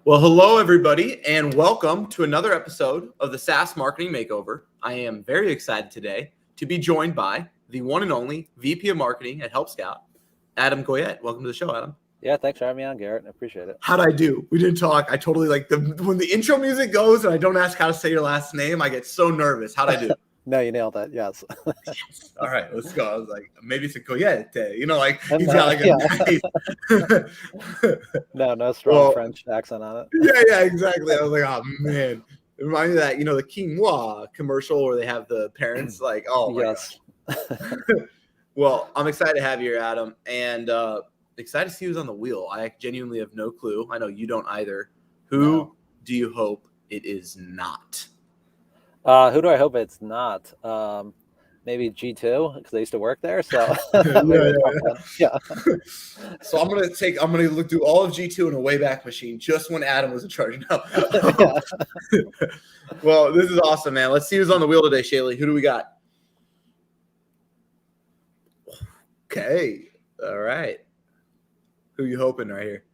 Well, hello, everybody, and welcome to another episode of the SaaS Marketing Makeover. I am very excited today to be joined by the one and only VP of Marketing at Help Scout, Adam Goyette. Welcome to the show, Adam. Yeah, thanks for having me on, Garrett. I appreciate it. How'd I do? We didn't talk. I totally when the intro music goes and I don't ask how to say your last name, I get so nervous. How'd I do? No, you nailed that. Yes. Yes. All right, let's go. I was like, maybe it's a Goyette. Like he's got like a nice. No strong French accent on it. Yeah, exactly. I was like, oh man. It reminded me of that, the quinoa commercial where they have the parents like, oh my yes. Well, I'm excited to have you here, Adam, and excited to see who's on the wheel. I genuinely have no clue. I know you don't either. Who do you hope it is not? Who do I hope it's not? Maybe G2 because I used to work there. So yeah. So I'm gonna look through all of G2 in a Wayback Machine just when Adam was in charge. No. Well, this is awesome, man. Let's see who's on the wheel today, Shaylee. Who do we got? Okay. All right. Who you hoping right here?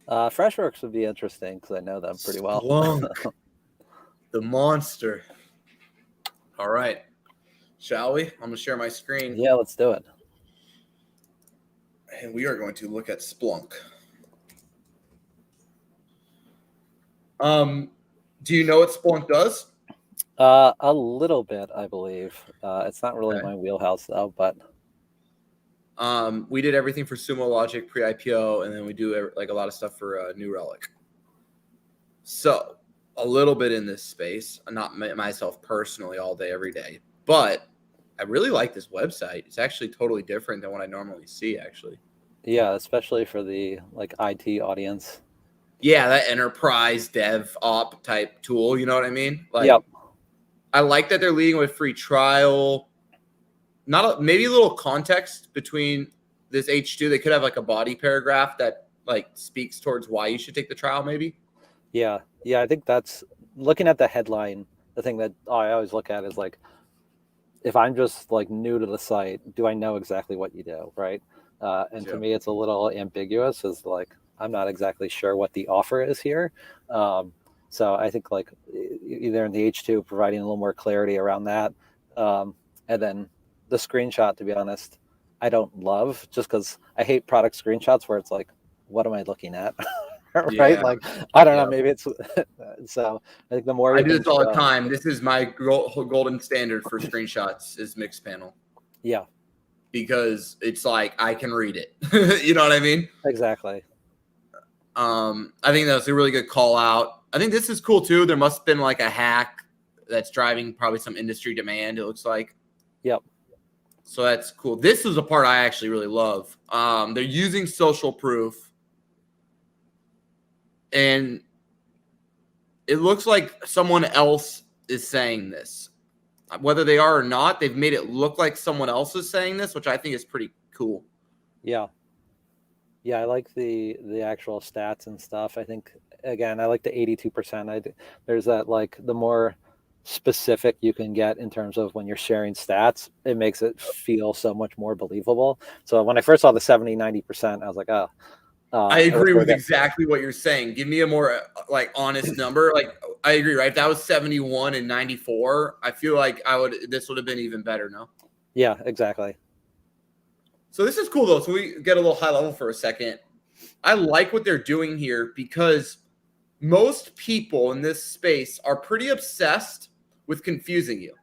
Freshworks would be interesting because I know them pretty well. Splunk, the monster. All right. Shall we? I'm going to share my screen. Yeah, let's do it. And we are going to look at Splunk. Do you know what Splunk does? A little bit, I believe. It's not really my wheelhouse though, but we did everything for Sumo Logic pre-IPO, and then we do like a lot of stuff for New Relic. So a little bit in this space, not myself personally all day, every day, but I really like this website. It's actually totally different than what I normally see, actually. Yeah, especially for the IT audience. Yeah, that enterprise dev op type tool, you know what I mean? Yep. I like that they're leading with free trial. Maybe a little context between this H2. They could have like a body paragraph that speaks towards why you should take the trial, maybe. Yeah. I think that's looking at the headline. The thing that I always look at is if I'm just new to the site, do I know exactly what you do, right? And to me, it's a little ambiguous. Is I'm not exactly sure what the offer is here. So I think either in the H2 providing a little more clarity around that, and then the screenshot, to be honest, I don't love just because I hate product screenshots where it's what am I looking at? Right? I don't know. Maybe it's so. I think the more I do this all the time. This is my golden standard for screenshots is mixed panel. Yeah, because it's I can read it. You know what I mean? Exactly. I think that's a really good call out. I think this is cool too. There must have been a hack that's driving probably some industry demand. It looks like. Yep. So that's cool. This is a part I actually really love. They're using social proof. And it looks like someone else is saying this. Whether they are or not, they've made it look like someone else is saying this, which I think is pretty cool. Yeah. Yeah, I like the actual stats and stuff. I think, again, I like the 82%. There's that the more specific you can get in terms of when you're sharing stats, it makes it feel so much more believable. So when I first saw the 70, 90%, I was like, oh. I agree with exactly what you're saying. Give me a more honest number. I agree, right? If that was 71 and 94, I feel like this would have been even better, no? Yeah, exactly. So this is cool though. So we get a little high level for a second. I like what they're doing here because most people in this space are pretty obsessed with confusing you.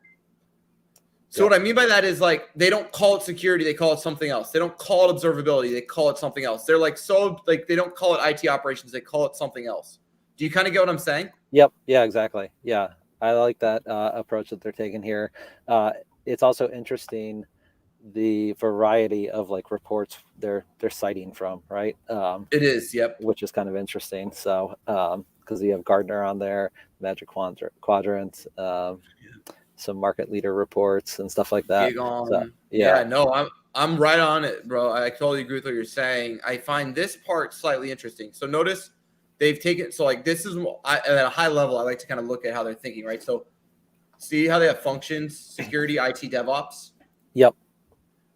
So what I mean by that is they don't call it security, they call it something else. They don't call it observability, they call it something else. They're they don't call it IT operations, they call it something else. Do you kind of get what I'm saying? Yep. Yeah, exactly. Yeah. I like that approach that they're taking here. It's also interesting the variety of quotes they're citing from, right? It is, yep. Which is kind of interesting. So because you have Gartner on there, Magic Quadrant, some market leader reports and stuff like that. So, no, I'm right on it, bro. I totally agree with what you're saying. I find this part slightly interesting. So notice they've taken, this is at a high level, I like to kind of look at how they're thinking, right? So see how they have functions, security, IT, DevOps? Yep.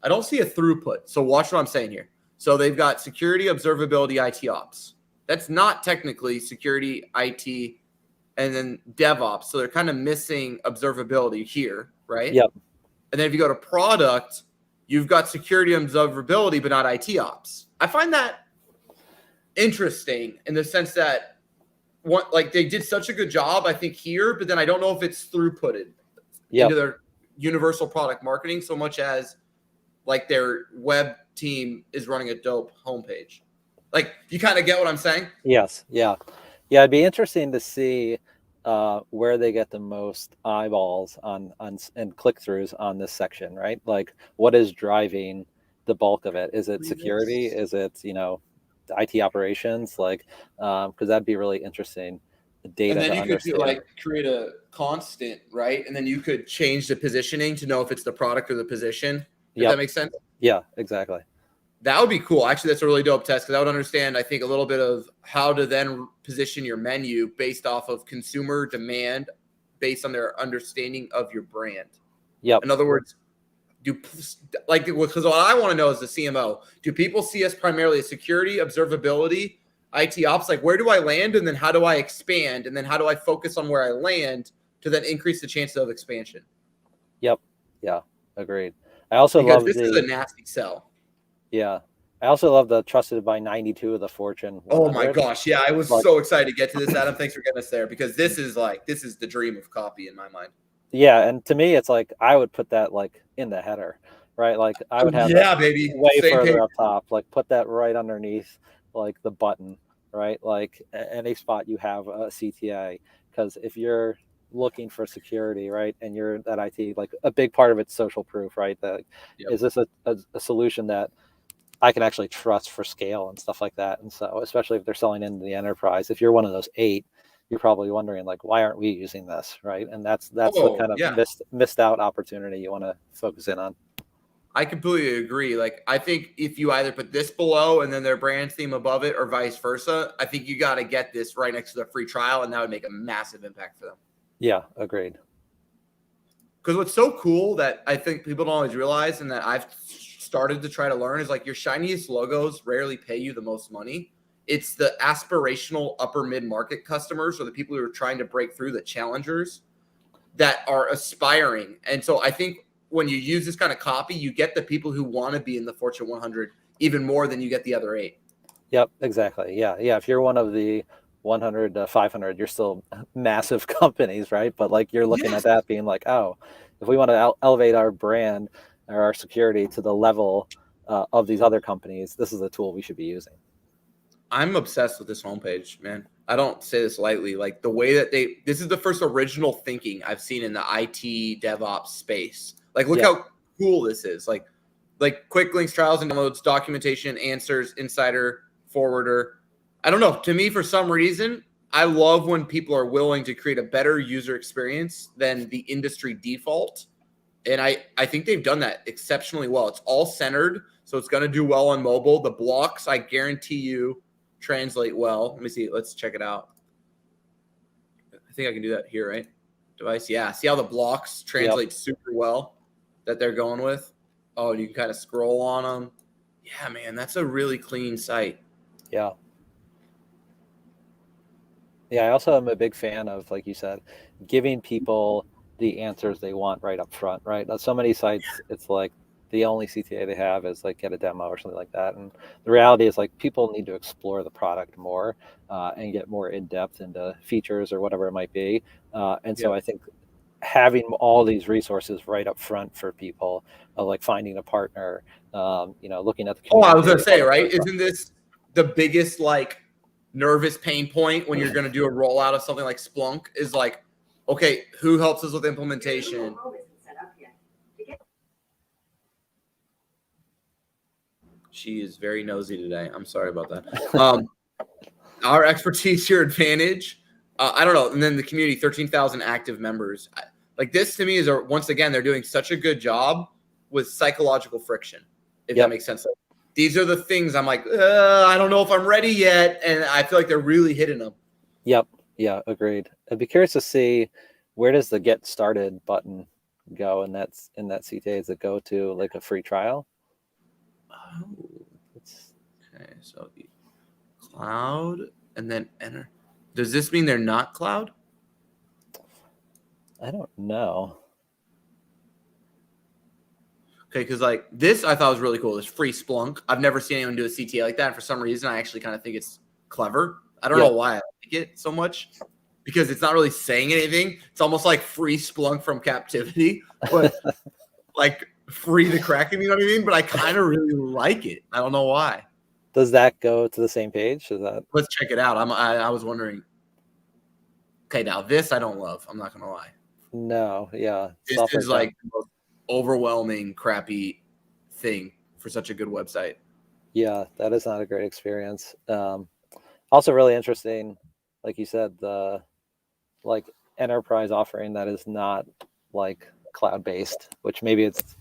I don't see a throughput. So watch what I'm saying here. So they've got security, observability, IT ops. That's not technically security, IT, and then DevOps. So they're kind of missing observability here, right? Yep. And then if you go to product, you've got security and observability, but not IT ops. I find that interesting in the sense that they did such a good job, I think, here, but then I don't know if it's throughputed into their universal product marketing so much as like their web team is running a dope homepage. Like, you kind of get what I'm saying? Yes. Yeah. Yeah. It'd be interesting to see where they get the most eyeballs on and click-throughs on this section, right? Like, what is driving the bulk of it? Is it security? Is it, IT operations? Like, because that'd be really interesting data And then to you could understand. create a constant, right? And then you could change the positioning to know if it's the product or the position. If that makes sense. Yeah, exactly. That would be cool. Actually, that's a really dope test because I would understand, I think, a little bit of how to then position your menu based off of consumer demand, based on their understanding of your brand. Yep. In other words, because what I want to know is the CMO. Do people see us primarily as security, observability, IT ops? Like, where do I land, and then how do I expand, and then how do I focus on where I land to then increase the chances of expansion? Yep. Yeah. Agreed. I also because love this is a nasty sell. Yeah. I also love the trusted by 92 of the Fortune 100. Oh my gosh. Yeah. I was so excited to get to this, Adam. Thanks for getting us there because this is the dream of copy in my mind. Yeah. And to me, it's like, I would put that like in the header, right? Like I would have that baby. way Same further page. up top, like put that right underneath like the button, right? Like any spot you have a CTA, because if you're looking for security, right, and you're at IT, like a big part of it's social proof, right? That is this a solution that I can actually trust for scale and stuff like that. And so, especially if they're selling into the enterprise, if you're one of those 8, you're probably wondering like, why aren't we using this, right? And that's the kind of missed out opportunity you want to focus in on. I completely agree. Like, I think if you either put this below and then their brand theme above it, or vice versa, I think you got to get this right next to the free trial, and that would make a massive impact for them. Yeah, agreed. Because what's so cool that I think people don't always realize, and that I've started to try to learn, is like your shiniest logos rarely pay you the most money. It's the aspirational upper mid-market customers, or the people who are trying to break through, the challengers that are aspiring. And so I think when you use this kind of copy, you get the people who want to be in the Fortune 100 even more than you get the other 8. Yep, exactly. Yeah. If you're one of the 100 to 500, you're still massive companies, right? But like you're looking at that being like, oh, if we want to elevate our brand or our security to the level of these other companies, this is a tool we should be using. I'm obsessed with this homepage, man. I don't say this lightly. Like the way that this is the first original thinking I've seen in the IT DevOps space. Like, look how cool this is. Like quick links, trials and downloads, documentation, answers, insider, forwarder. I don't know. To me, for some reason, I love when people are willing to create a better user experience than the industry default. And I think they've done that exceptionally well. It's all centered, so it's going to do well on mobile. The blocks, I guarantee you, translate well. Let me see. Let's check it out. I think I can do that here, right? Device. Yeah. See how the blocks translate super well that they're going with? Oh, you can kind of scroll on them. Yeah, man, that's a really clean site. Yeah. Yeah, I also am a big fan of, like you said, giving people the answers they want right up front, right? So many sites, it's like the only CTA they have is like get a demo or something like that. And the reality is like people need to explore the product more and get more in depth into features or whatever it might be. So I think having all these resources right up front for people, like finding a partner, looking at the community. Oh, I was going to say, right? Isn't this the biggest like nervous pain point when you're going to do a rollout of something like Splunk is like, okay, who helps us with implementation? She is very nosy today. I'm sorry about that. Our expertise, your advantage. I don't know. And then the community, 13,000 active members. Like this to me is, once again, they're doing such a good job with psychological friction, if that makes sense. These are the things I'm like, I don't know if I'm ready yet. And I feel like they're really hitting them. Yep. Yeah, agreed. I'd be curious to see, where does the get started button go in that CTA? Does it go to like a free trial? Oh, okay. So cloud and then enter. Does this mean they're not cloud? I don't know. Okay, because like this I thought was really cool. This free Splunk. I've never seen anyone do a CTA like that. And for some reason, I actually kind of think it's clever. I don't know why I like it so much, because it's not really saying anything. It's almost like free Splunk from captivity, but like free the Kraken, you know what I mean? But I kind of really like it. I don't know why. Does that go to the same page? Is that? Let's check it out. I was wondering. Okay, now this I don't love. I'm not gonna lie. No, yeah. This is like the most overwhelming, crappy thing for such a good website. Yeah, that is not a great experience. Also really interesting, like you said, the like enterprise offering that is not like cloud-based, which maybe it's,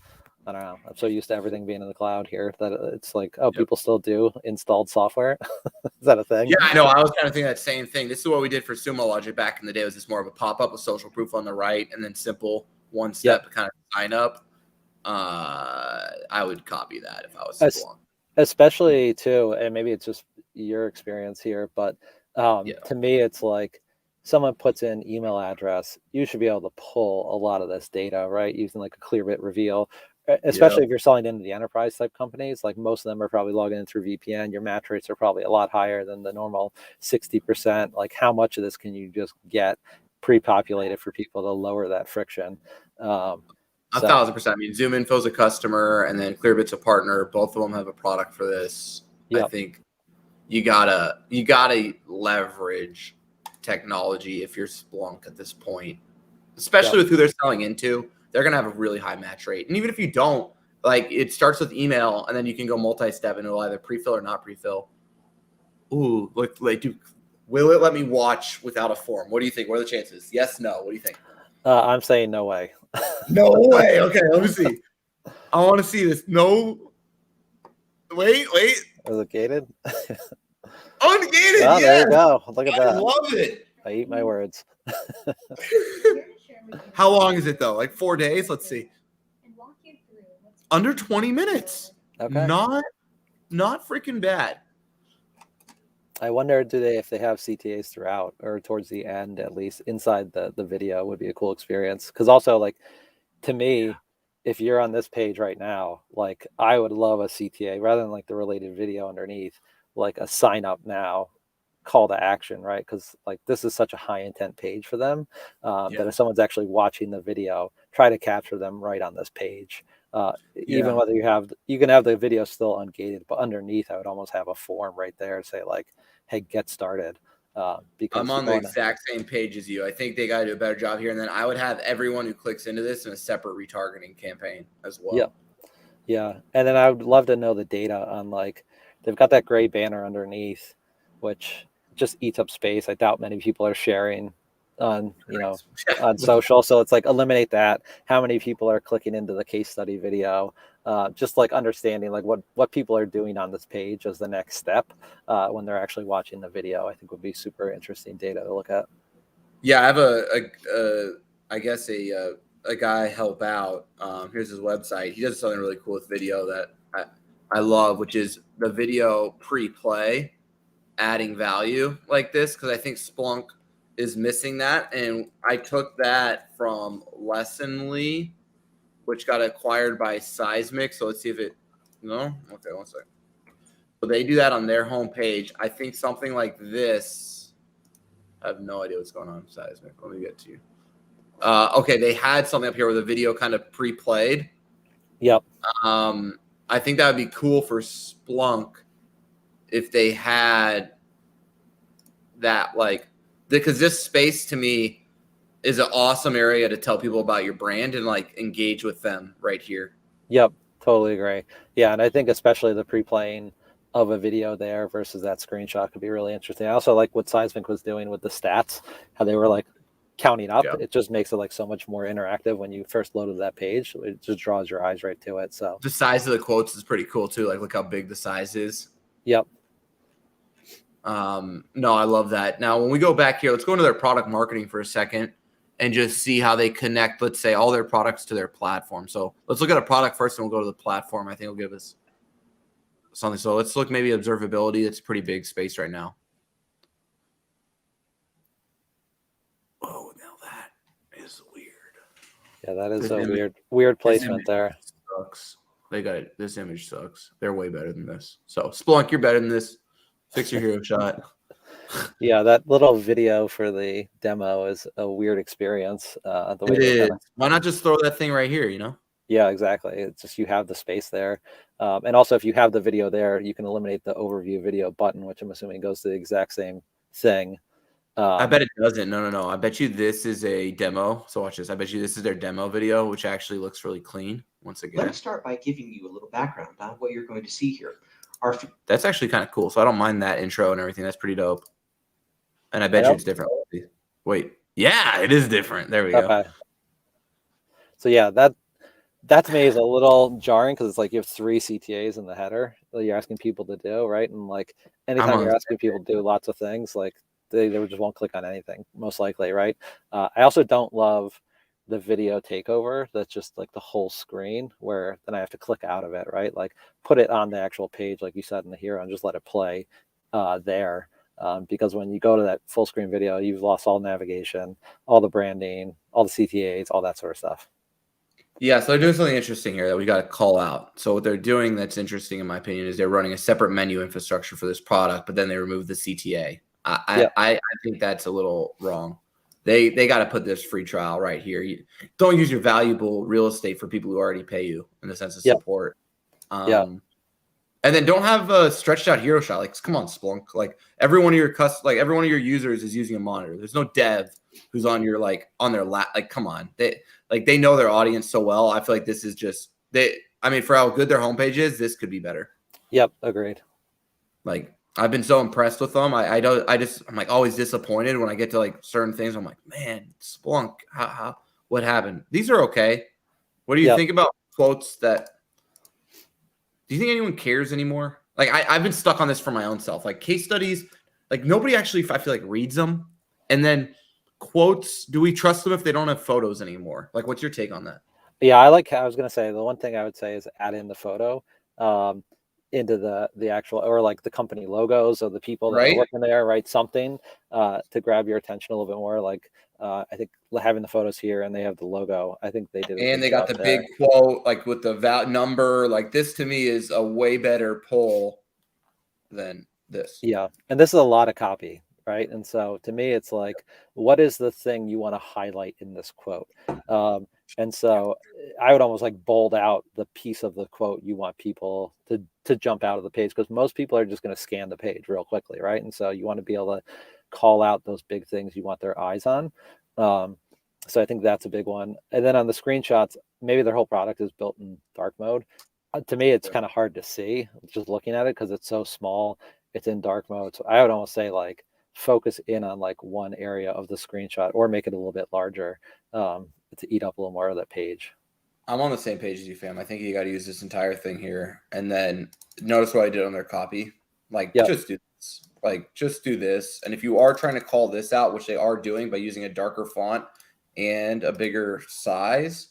I don't know. I'm so used to everything being in the cloud here that it's like, oh, people still do installed software. Is that a thing? Yeah, I know. I was kind of thinking that same thing. This is what we did for Sumo Logic back in the day. Was this more of a pop-up with social proof on the right and then simple one-step kind of sign up? I would copy that if I was Splunk. Especially too, and maybe it's just your experience here, but to me, it's like someone puts in email address, you should be able to pull a lot of this data, right? Using like a Clearbit reveal, especially if you're selling into the enterprise type companies. Like most of them are probably logging in through VPN. Your match rates are probably a lot higher than the normal 60%. Like how much of this can you just get pre-populated for people to lower that friction? 1,000%. I mean, ZoomInfo's a customer, and then Clearbit's a partner. Both of them have a product for this. I think you gotta leverage technology if you're Splunk at this point, especially with who they're selling into. They're gonna have a really high match rate, and even if you don't, like, it starts with email, and then you can go multi-step, and it'll either pre-fill or not pre-fill. Ooh, will it let me watch without a form? What do you think? What are the chances? Yes, no. What do you think? I'm saying no way. No way. Okay, let me see. I want to see this. No. Wait. Is it gated? Ungated. Oh, there you go. Look at that. I love it. I eat my words. How long is it though? Like 4 days? Let's see. Under 20 minutes. Okay. Not freaking bad. I wonder, if they have CTAs throughout or towards the end, at least inside the video would be a cool experience. Because also, like, to me, if you're on this page right now, like, I would love a CTA rather than like the related video underneath, like a sign up now call to action, right? Because like this is such a high intent page for them that if someone's actually watching the video, try to capture them right on this page. Even whether you can have the video still ungated, but underneath I would almost have a form right there to say like, hey, get started. Because I'm on the exact same page as you. I think they got to do a better job here. And then I would have everyone who clicks into this in a separate retargeting campaign as well. Yeah. And then I would love to know the data on, like, they've got that gray banner underneath, which just eats up space. I doubt many people are sharing on, on social. So it's like, eliminate that. How many people are clicking into the case study video? Just like understanding like what people are doing on this page as the next step when they're actually watching the video, I think would be super interesting data to look at. Yeah, I have a guy help out. Here's his website. He does something really cool with video that I love, which is the video pre-play, adding value like this, because I think Splunk is missing that. And I took that from Lessonly, which got acquired by Seismic. So let's see if no? Okay, one second. So they do that on their homepage. I think something like this. I have no idea what's going on with Seismic. Let me get to you. Okay, they had something up here where the video kind of pre-played. Yep. I think that would be cool for Splunk if they had that, like, because this space to me is an awesome area to tell people about your brand and like engage with them right here. Yep, totally agree. Yeah, and I think especially the pre-playing of a video there versus that screenshot could be really interesting. I also like what Seismic was doing with the stats, how they were like counting up. It just makes it like so much more interactive when you first loaded that page. It just draws your eyes right to it. So the size of the quotes is pretty cool too. Like, look how big the size is. Yep. No, I love that. Now, when we go back here, let's go into their product marketing for a second and just see how they connect, let's say, all their products to their platform. So let's look at a product first and we'll go to the platform. I think it'll give us something. So let's look maybe observability. It's a pretty big space right now. Yeah, that is This a image- weird this placement image there. sucks. They got it. This image sucks. They're way better than this. So Splunk, you're better than this. Fix your hero shot. Yeah, that little video for the demo is a weird experience. The way It they is. kind of, Why not just throw that thing right here? You know. yeah, exactly. It's just you have the space there. And also, if you have the video there, you can eliminate the overview video button, which I'm assuming goes to the exact same thing. I bet it doesn't. No. I bet you this is a demo. So watch this. I bet you this is their demo video, which actually looks really clean. Once again, Let me start by giving you a little background on what you're going to see here. That's actually kind of cool. So I don't mind that intro and everything. That's pretty dope. And I bet you it's different. Wait. Yeah, it is different. There we go. Okay. So yeah, that to me is a little jarring because it's like you have 3 CTAs in the header that you're asking people to do, right? And like anytime you're asking people to do lots of things, like they just won't click on anything, most likely, right? I also don't love the video takeover. That's just like the whole screen where then I have to click out of it, right? Like put it on the actual page, like you said in the hero, and just let it play there. Because when you go to that full screen video, you've lost all navigation, all the branding, all the CTAs, all that sort of stuff. Yeah, so they're doing something interesting here that we got to call out. So what they're doing that's interesting, in my opinion, is they're running a separate menu infrastructure for this product, but then they remove the CTA. I think that's a little wrong. They got to put this free trial right here. You don't use your valuable real estate for people who already pay you in the sense of support. And then don't have a stretched out hero shot. Like, come on, Splunk. Like every one of your users is using a monitor. There's no dev who's on your on their lap. Like, come on. They know their audience so well. I feel like this is just for how good their homepage is, this could be better. Yep, agreed. Like I've been so impressed with them. I'm like always disappointed when I get to like certain things. I'm like, man, Splunk, what happened? These are okay. What do you think about quotes that? Do you think anyone cares anymore? Like I've been stuck on this for my own self. Like case studies, like nobody actually, I feel like, reads them. And then quotes, do we trust them if they don't have photos anymore? Like, what's your take on that? Yeah, I was going to say, the one thing I would say is add in the photo into the actual, or like the company logos of the people that are working there, right? Something to grab your attention a little bit more. Like I think having the photos here and they have the logo, I think they did. And they got the big quote, like with the number. Like this to me is a way better pull than this. Yeah, and this is a lot of copy, right? And so to me, it's like, what is the thing you want to highlight in this quote? And so I would almost like bold out the piece of the quote you want people to jump out of the page, because most people are just going to scan the page real quickly, right? And so you want to be able to call out those big things you want their eyes on. So I think that's a big one. And then on the screenshots, maybe their whole product is built in dark mode. To me, it's kind of hard to see just looking at it because it's so small. It's in dark mode. So I would almost say like focus in on like one area of the screenshot or make it a little bit larger to eat up a little more of that page. I'm on the same page as you, fam. I think you got to use this entire thing here. And then notice what I did on their copy. Like, just do this. Like, just do this. And if you are trying to call this out, which they are doing by using a darker font and a bigger size,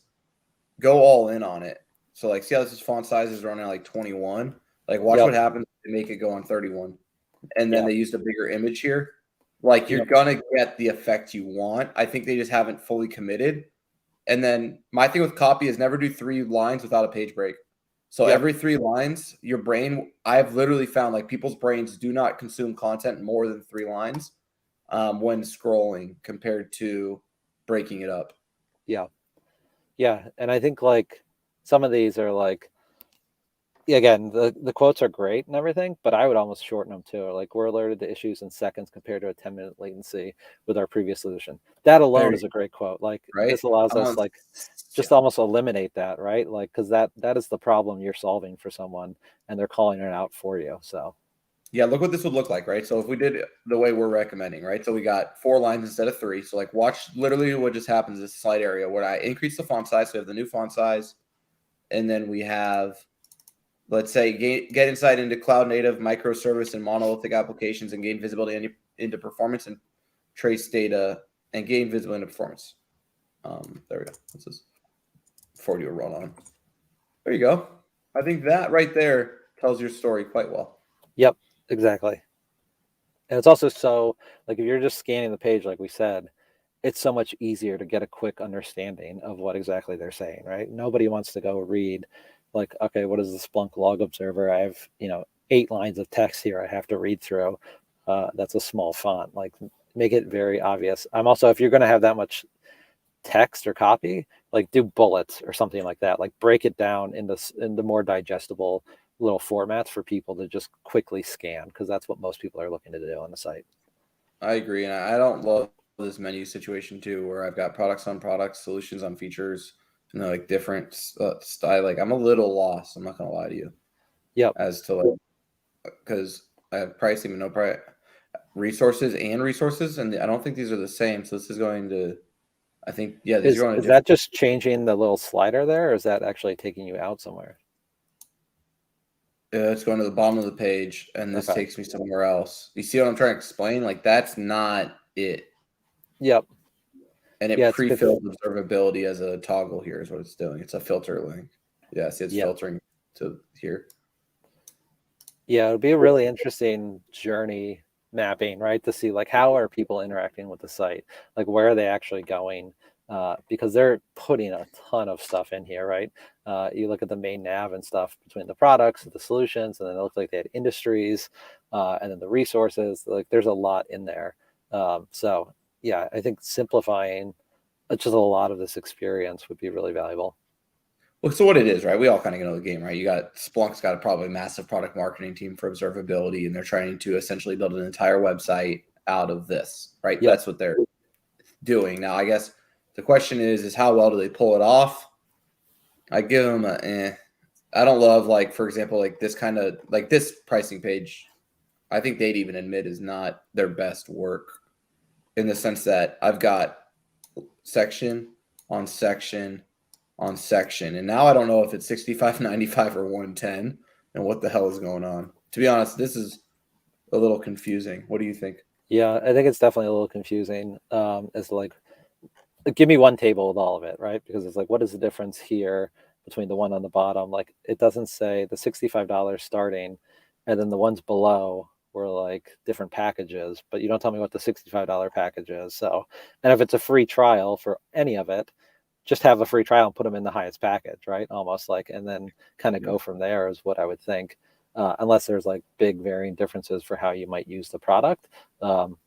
go all in on it. So, like, see how this font size is running like 21? Like, watch what happens if they make it go on 31. And then they used a bigger image here. Like, you're going to get the effect you want. I think they just haven't fully committed. And then my thing with copy is never do 3 lines without a page break. So every 3 lines, your brain, I've literally found like people's brains do not consume content more than 3 lines when scrolling compared to breaking it up. Yeah. Yeah. And I think like some of these are like, again, the quotes are great and everything, but I would almost shorten them too. Like, we're alerted to issues in seconds compared to a 10-minute latency with our previous solution. That alone is a great quote. Like, this allows us like just almost eliminate that, right? Like, because that is the problem you're solving for someone, and they're calling it out for you. So yeah, look what this would look like, right? So if we did it the way we're recommending, right? So we got 4 lines instead of 3. So like, watch literally what just happens in this slide area where I increase the font size. So we have the new font size, and then we have, let's say, get insight into cloud native, microservice, and monolithic applications, and gain visibility into performance, and trace data and gain visibility into performance. There we go. This is before you run on. There you go. I think that right there tells your story quite well. Yep, exactly. And it's also so like if you're just scanning the page, like we said, it's so much easier to get a quick understanding of what exactly they're saying, right? Nobody wants to go read like, okay, what is the Splunk log observer? I have, 8 lines of text here I have to read through. That's a small font. Like, make it very obvious. I'm also, if you're going to have that much text or copy, like do bullets or something like that. Like break it down into more digestible little formats for people to just quickly scan, because that's what most people are looking to do on the site. I agree, and I don't love this menu situation too, where I've got products on products, solutions on features, and they're like different style. Like I'm a little lost. I'm not gonna lie to you. Yep. As to like, because I have pricing but no price, resources, and I don't think these are the same. So this is going to, I think, yeah, these are going to. Is that just changing the little slider there, or is that actually taking you out somewhere? It's going to the bottom of the page, and this takes me somewhere else. You see what I'm trying to explain? Like that's not it. Yep. And it pre-filled observability as a toggle here is what it's doing. It's a filter link. Yeah, see, it's filtering to here. Yeah, it'll be a really interesting journey mapping, right? To see like how are people interacting with the site, like where are they actually going? Because they're putting a ton of stuff in here, right? You look at the main nav and stuff between the products, the solutions, and then it looks like they had industries, and then the resources. Like there's a lot in there. So yeah, I think simplifying just a lot of this experience would be really valuable. Well, so what it is, right? We all kind of know the game, right? You got Splunk's got a probably massive product marketing team for observability, and they're trying to essentially build an entire website out of this, right? Yep. That's what they're doing. Now, I guess the question is how well do they pull it off? I give them I don't love, like, for example, like this kind of, like this pricing page, I think they'd even admit is not their best work, in the sense that I've got section on section on section, and now I don't know if it's 65.95 or 110 and what the hell is going on. To be honest, this is a little confusing. What do you think? Yeah, I think it's definitely a little confusing. It's like, give me one table with all of it, right? Because it's like, what is the difference here between the one on the bottom? Like, it doesn't say the $65 starting, and then the ones below were like different packages, but you don't tell me what the $65 package is. So, and if it's a free trial for any of it, just have a free trial and put them in the highest package, right? Almost like, and then kind of go from there is what I would think, unless there's like big varying differences for how you might use the product. I'm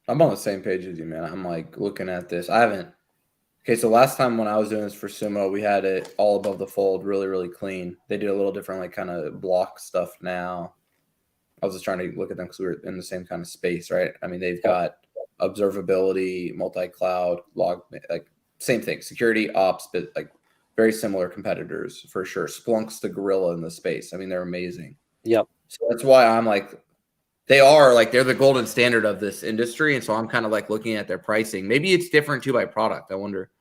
on the same page as you, man. I'm like looking at this. Okay, so last time when I was doing this for Sumo, we had it all above the fold, really, really clean. They do a little different, like kind of block stuff now. I was just trying to look at them because we were in the same kind of space, right? I mean, they've got observability, multi-cloud, log, like same thing, security, ops, but like very similar competitors for sure. Splunk's the gorilla in the space. I mean, they're amazing. Yep. So that's why I'm like, they're the golden standard of this industry. And so I'm kind of like looking at their pricing. Maybe it's different too by product. I wonder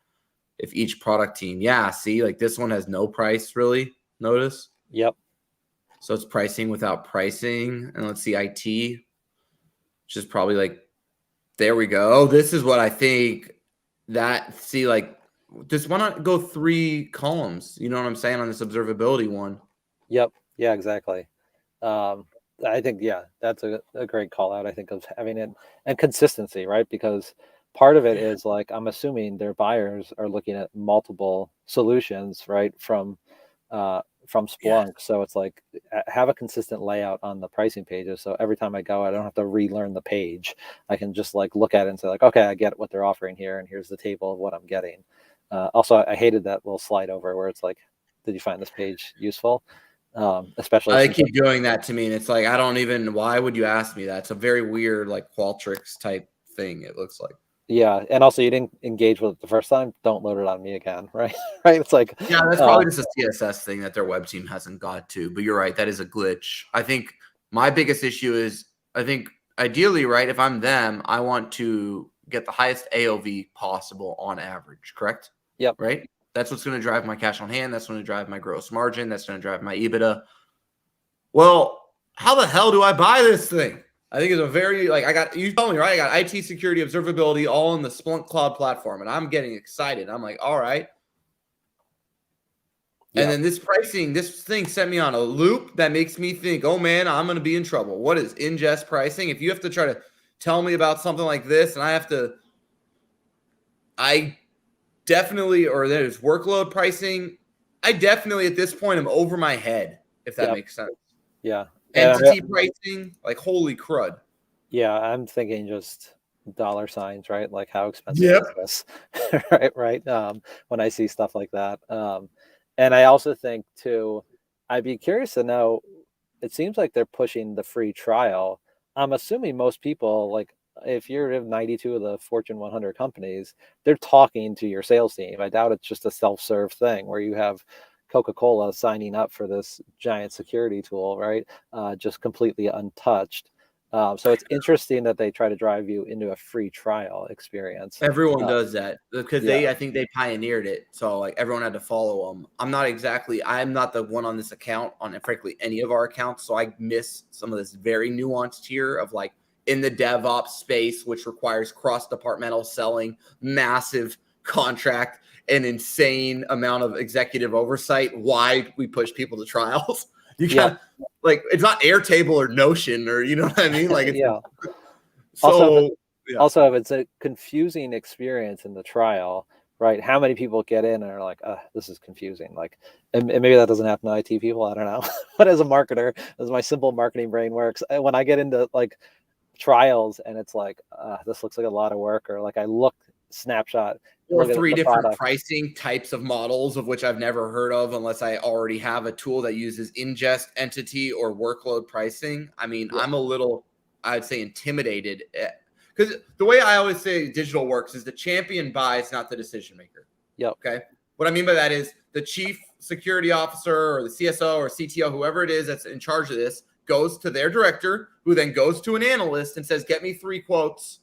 if each product team, see, like this one has no price really, notice? Yep. So it's pricing without pricing. And let's see, IT, which is probably like, there we go. This is what I think like, just why not go 3 columns? You know what I'm saying, on this observability one? Yep. Yeah, exactly. I think, that's a great call out, I think, of having it and consistency, right? Because part of it is like, I'm assuming their buyers are looking at multiple solutions, right? From Splunk. Yeah. So it's like, have a consistent layout on the pricing pages. So every time I go, I don't have to relearn the page. I can just like look at it and say like, okay, I get what they're offering here. And here's the table of what I'm getting. Also, I hated that little slide over where it's like, did you find this page useful? Especially I keep doing that to me. And it's like, why would you ask me that? It's a very weird, like Qualtrics type thing. It looks like. Yeah, and also you didn't engage with it the first time. Don't load it on me again, right? Right? It's like, that's probably just a CSS thing that their web team hasn't got to. But you're right, that is a glitch. I think my biggest issue is, I think ideally, right, if I'm them, I want to get the highest AOV possible on average. Correct? Yep. Right. That's what's going to drive my cash on hand. That's going to drive my gross margin. That's going to drive my EBITDA. Well, how the hell do I buy this thing? I think it's a very, you told me, right? I got IT, security, observability, all in the Splunk cloud platform, and I'm getting excited. I'm like, all right. Yeah. And then this thing sent me on a loop that makes me think, oh man, I'm going to be in trouble. What is ingest pricing? If you have to try to tell me about something like this, and I definitely, or there's workload pricing. I definitely at this point am over my head, if that makes sense. Yeah. Entity pricing, like holy crud. Yeah, I'm thinking just dollar signs, right? Like how expensive is this? right. When I see stuff like that. And I also think too, I'd be curious to know, it seems like they're pushing the free trial. I'm assuming most people, like if you're in 92 of the Fortune 100 companies, they're talking to your sales team. I doubt it's just a self-serve thing where you have Coca-Cola signing up for this giant security tool, right? Just completely untouched. So it's interesting that they try to drive you into a free trial experience. Everyone does that because yeah. I think they pioneered it. So like everyone had to follow them. I'm not the one on this account on frankly any of our accounts. So I miss some of this very nuanced here of like in the DevOps space, which requires cross-departmental selling, massive contract, an insane amount of executive oversight. Why we push people to trials. You can't like it's not Airtable or Notion or you know what I mean? Like it's so also if it's a confusing experience in the trial, right? How many people get in and are like, this is confusing. Like and maybe that doesn't happen to IT people. I don't know. But as a marketer, as my simple marketing brain works, when I get into like trials and it's like, this looks like a lot of work, or like I look snapshot or 3 different pricing types of models of which I've never heard of unless I already have a tool that uses ingest, entity, or workload pricing. I mean, I'm a little, I'd say, intimidated because the way I always say digital works is the champion buys, not the decision maker. Okay. What I mean by that is the chief security officer or the CSO or CTO, whoever it is that's in charge of this, goes to their director, who then goes to an analyst and says, get me 3 quotes.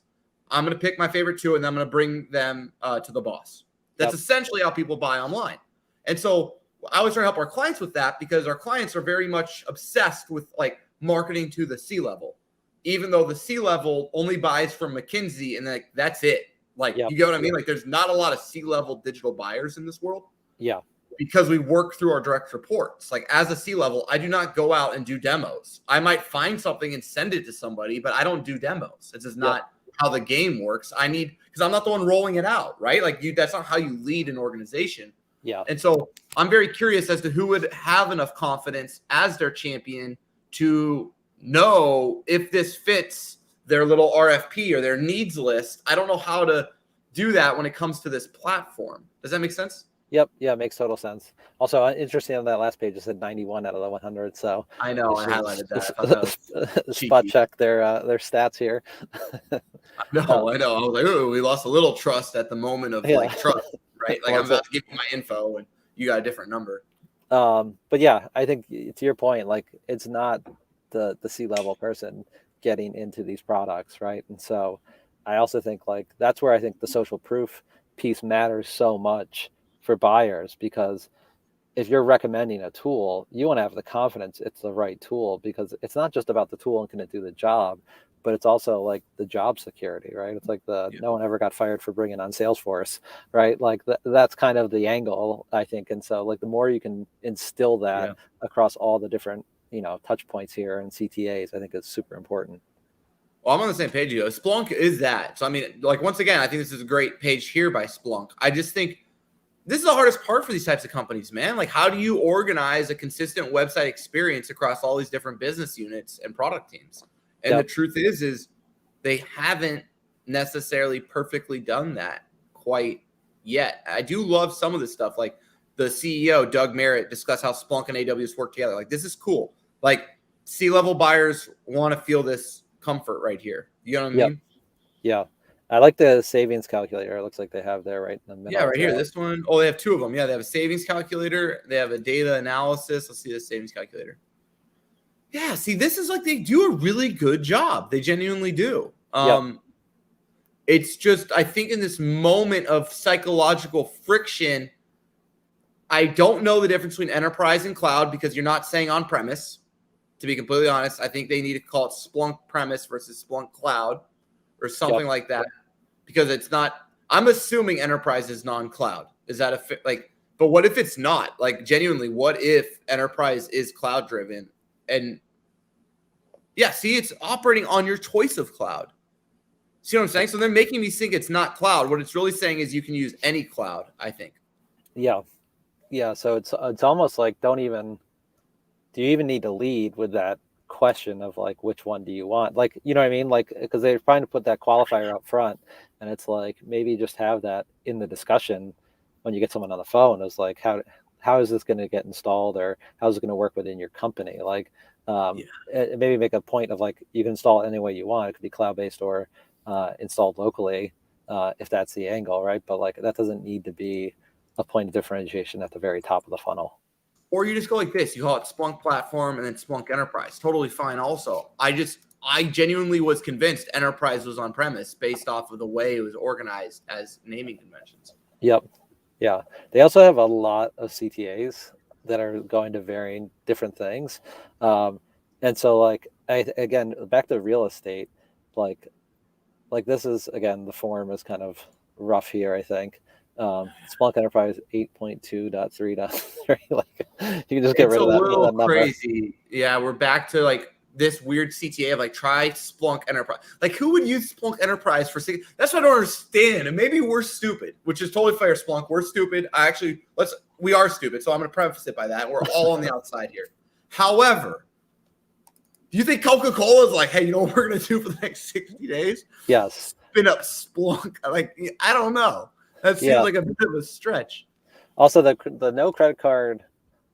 I'm going to pick my favorite 2, and then I'm going to bring them to the boss. That's essentially how people buy online. And so I always try to help our clients with that because our clients are very much obsessed with like marketing to the C-level, even though the C-level only buys from McKinsey and like that's it. Like, you get what I mean? Like there's not a lot of C-level digital buyers in this world. Yeah. Because we work through our direct reports. Like as a C-level, I do not go out and do demos. I might find something and send it to somebody, but I don't do demos. It's just not how the game works. Because I'm not the one rolling it out, right? Like that's not how you lead an organization. Yeah. And so I'm very curious as to who would have enough confidence as their champion to know if this fits their little RFP or their needs list. I don't know how to do that when it comes to this platform. Does that make sense? Yep. Yeah, makes total sense. Also, interesting on that last page, it said 91 out of the 100. So I know I highlighted that. Spot check their stats here. I know. I was like, oh, we lost a little trust at the moment of like trust, right? Like I'm about to give you my info and you got a different number. But yeah, I think to your point, like it's not the C-level person getting into these products, right? And so I also think like that's where I think the social proof piece matters so much for buyers, because if you're recommending a tool, you want to have the confidence it's the right tool, because it's not just about the tool and can it do the job, but it's also like the job security, right? It's like no one ever got fired for bringing on Salesforce, right? Like that's kind of the angle, I think. And so like the more you can instill that across all the different, touch points here and CTAs, I think is super important. Well, I'm on the same page, Splunk is that. So, I mean, like, once again, I think this is a great page here by Splunk. I just think this is the hardest part for these types of companies, man. Like, how do you organize a consistent website experience across all these different business units and product teams? And the truth is they haven't necessarily perfectly done that quite yet. I do love some of this stuff. Like the CEO, Doug Merritt, discussed how Splunk and AWS work together. Like, this is cool. Like, C-level buyers want to feel this comfort right here. You know what I mean? Yeah. I like the savings calculator. It looks like they have there right in the middle. Yeah, right here. This one. Oh, they have 2 of them. Yeah, they have a savings calculator. They have a data analysis. Let's see the savings calculator. Yeah, see, this is like they do a really good job. They genuinely do. It's just, I think in this moment of psychological friction, I don't know the difference between enterprise and cloud because you're not saying on-premise. To be completely honest, I think they need to call it Splunk premise versus Splunk cloud or something like that, because it's not. I'm assuming enterprise is non-cloud. Is that but what if it's not? Like, genuinely, what if enterprise is cloud driven? And see, it's operating on your choice of cloud. See what I'm saying? So they're making me think it's not cloud. What it's really saying is you can use any cloud, I think. Yeah. So it's almost like do you even need to lead with that question of like, which one do you want? Like, you know what I mean? Like, because they're trying to put that qualifier up front, and it's like, maybe just have that in the discussion when you get someone on the phone. Is like, how is this going to get installed, or how is it going to work within your company? Like, maybe make a point of like, you can install it any way you want. It could be cloud-based or installed locally, if that's the angle, right? But like, that doesn't need to be a point of differentiation at the very top of the funnel. Or you just go like this. You call it Splunk Platform and then Splunk Enterprise. Totally fine also. I genuinely was convinced Enterprise was on premise based off of the way it was organized as naming conventions. Yep. Yeah. They also have a lot of CTAs that are going to varying different things. And so like, again, back to real estate, like this is, again, the form is kind of rough here, I think. Splunk Enterprise 8.2.3.3, like you can just get rid of that. It's a little crazy. Yeah, we're back to like this weird CTA of like try Splunk Enterprise. Like who would use Splunk Enterprise for? That's what I don't understand. And maybe we're stupid, which is totally fair. Splunk, we're stupid. We are stupid. So I'm going to preface it by that. We're all on the outside here. However, do you think Coca-Cola is like, hey, you know what we're going to do for the next 60 days? Yes. Spin up Splunk. Like, I don't know. That seems like a bit of a stretch. Also, the no credit card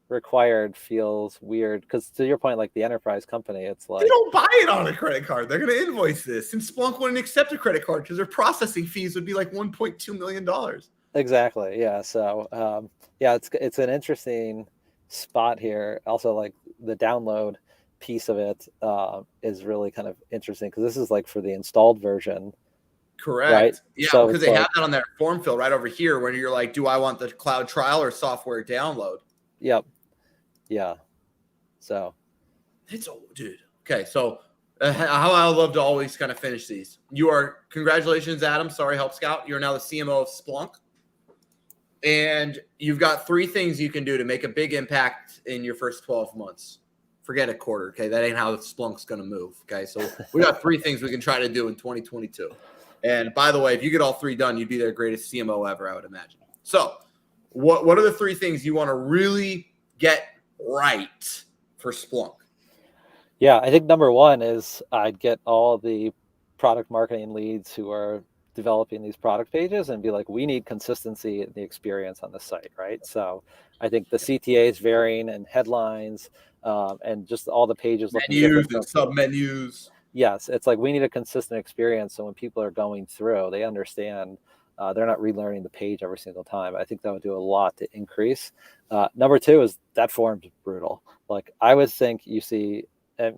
required feels weird because, to your point, like the enterprise company, it's like they don't buy it on a credit card. They're going to invoice this, and Splunk wouldn't accept a credit card because their processing fees would be like $1.2 million. Exactly. Yeah. So it's an interesting spot here. Also, like the download piece of it is really kind of interesting because this is like for the installed version. Correct. Right? Yeah, so because they have that on their form fill right over here when you're like, do I want the cloud trial or software download? Yep. Yeah. So it's dude. Okay. So how I love to always kind of finish these. Congratulations, Adam. Sorry, Help Scout. You're now the CMO of Splunk. And you've got 3 things you can do to make a big impact in your first 12 months. Forget a quarter. Okay. That ain't how Splunk's going to move. Okay. So we got 3 things we can try to do in 2022. And by the way, if you get all 3 done, you'd be their greatest CMO ever, I would imagine. So what are the 3 things you want to really get right for Splunk? Yeah, I think number 1 is I'd get all the product marketing leads who are developing these product pages and be like, we need consistency in the experience on the site, right? So I think the CTAs varying and headlines and just all the pages looking different. Menus and sub-menus. Yes, it's like we need a consistent experience. So when people are going through, they understand they're not relearning the page every single time. I think that would do a lot to increase. Number 2 is that form's brutal. Like I would think you see,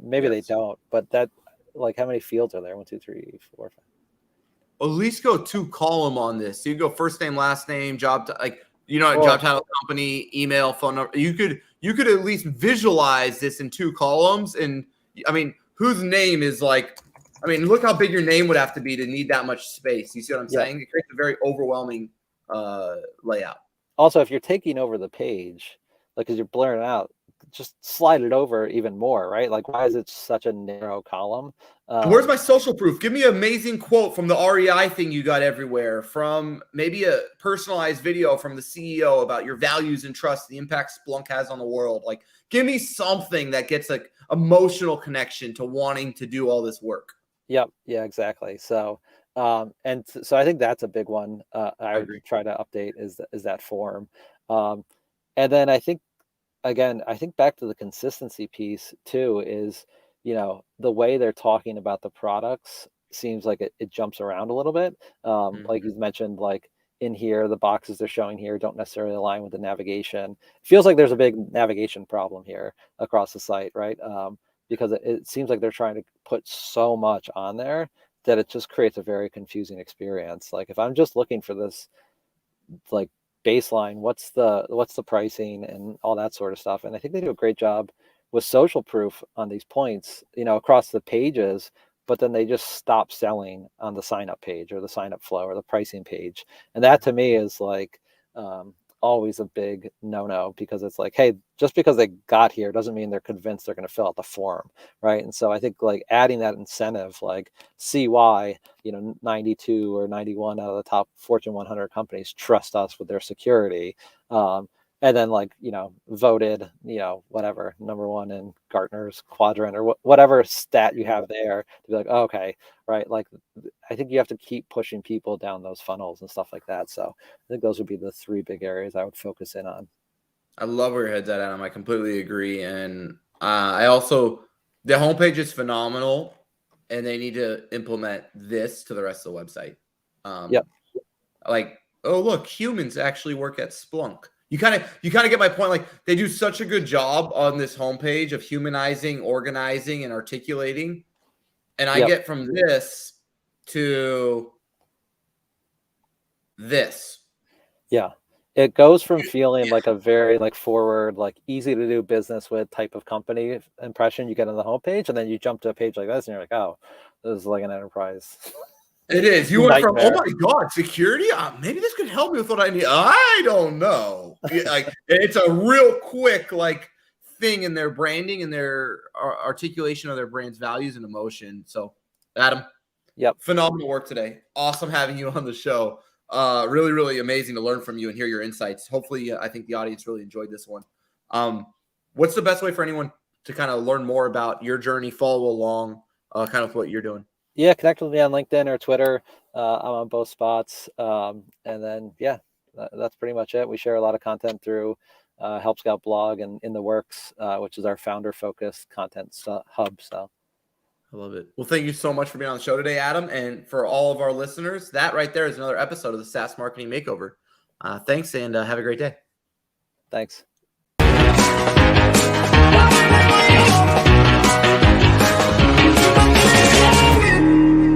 maybe they don't, but that, like how many fields are there? 1, 2, 3, 4, 5. At least go 2 column on this. So you go first name, last name, job, job title, company, email, phone number. You could at least visualize this in 2 columns. And I mean, whose name is like, I mean, look how big your name would have to be to need that much space. You see what I'm saying? It creates a very overwhelming layout. Also, if you're taking over the page, like as you're blurring out, just slide it over even more, right? Like, why is it such a narrow column? Where's my social proof? Give me an amazing quote from the REI thing you got everywhere, from maybe a personalized video from the CEO about your values and trust, the impact Splunk has on the world. Like, give me something that gets like emotional connection to wanting to do all this work. Yep. Yeah, exactly. So, so I think that's a big one. I would try to update is that form. And then I think, again, back to the consistency piece too is, the way they're talking about the products seems like it jumps around a little bit. Like you mentioned, like in here, the boxes they're showing here don't necessarily align with the navigation. It feels like there's a big navigation problem here across the site, right? Because it seems like they're trying to put so much on there that it just creates a very confusing experience. Like if I'm just looking for this, like baseline, what's the pricing and all that sort of stuff. And I think they do a great job with social proof on these points, across the pages, but then they just stop selling on the sign up page or the sign up flow or the pricing page. And that to me is like, always a big no-no, because it's like, hey, just because they got here doesn't mean they're convinced they're going to fill out the form, right? And so I think like adding that incentive, like see why 92 or 91 out of the top Fortune 100 companies trust us with their security, and then like voted whatever number one in Gartner's quadrant or whatever stat you have there, to be like, oh, okay, right? Like I think you have to keep pushing people down those funnels and stuff like that. So I think those would be the three big areas I would focus in on. I love where your head's at, Adam. I completely agree. And I also, the homepage is phenomenal, and they need to implement this to the rest of the website. Yep. Like, oh, look, humans actually work at Splunk. You kind of get my point. Like, they do such a good job on this homepage of humanizing, organizing, and articulating. And I get from this to this. Yeah. It goes from feeling like a very like forward, like easy to do business with type of company impression you get on the homepage, and then you jump to a page like this and you're like, oh, this is like an enterprise. It is. You went from, oh my God, security? Maybe this could help me with what I need. I don't know. Like, it's a real quick like thing in their branding and their articulation of their brand's values and emotion. So, Adam, phenomenal work today. Awesome having you on the show. Really, really amazing to learn from you and hear your insights. Hopefully, I think the audience really enjoyed this one. What's the best way for anyone to kind of learn more about your journey, follow along, kind of what you're doing? Yeah, connect with me on LinkedIn or Twitter. I'm on both spots. And then, that's pretty much it. We share a lot of content through Help Scout blog and In the Works, which is our founder-focused content hub. So I love it. Well, thank you so much for being on the show today, Adam. And for all of our listeners, that right there is another episode of the SaaS Marketing Makeover. Thanks, and have a great day. Thanks.